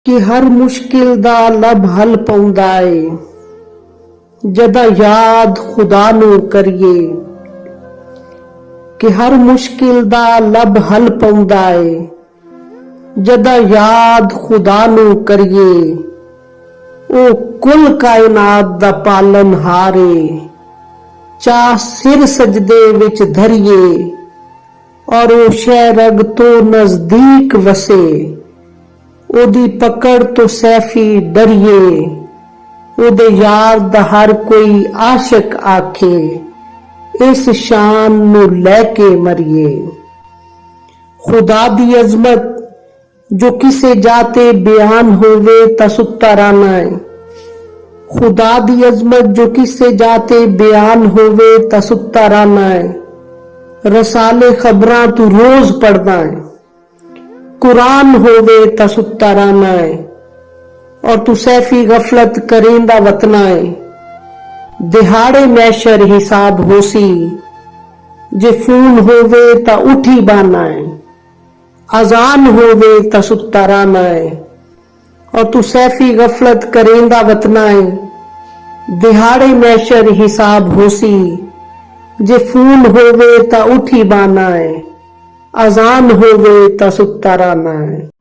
कि हर मुश्किल दा लब हल पौंदा ਏ जदा याद खुदा नू करिए। कि हर मुश्किल दा लब हल पौंदा ਏ जदा याद खुदा नू करिए। ओ कुल कायनात दा पालनहार ਏ चाह सिर सजदे विच धरिए। और ओ शह रग तो नजदीक वसे ओदी पकड़ तो सैफी डरिए। ओदे यार दा हर कोई आशिक आखे इस शान नू लैके मरिए। खुदा दी अजमत जो किसे जाते बयान होवे ता सुत्ता रहना है। खुदा दी अजमत जो किसे जाते बयान होवे ता सुत्ता रहना है। रसाले खबरां तू रोज पढ़ना है। कुरान होवे ता सुत्ता रहना है। और तू सैफी गफलत करेंदा वतना है। दिहाड़े मैशर हिसाब होसी जे फोन होवे ता उठी बाना है। अजान होवे ता सुत्ता रहना है। और तू सैफी गफलत करेंदा वतना है। दिहाड़े मैशर हिसाब होसी जे फोन होवे ता उठी बाना है। अजान होवे ता सुत्ता रहना है।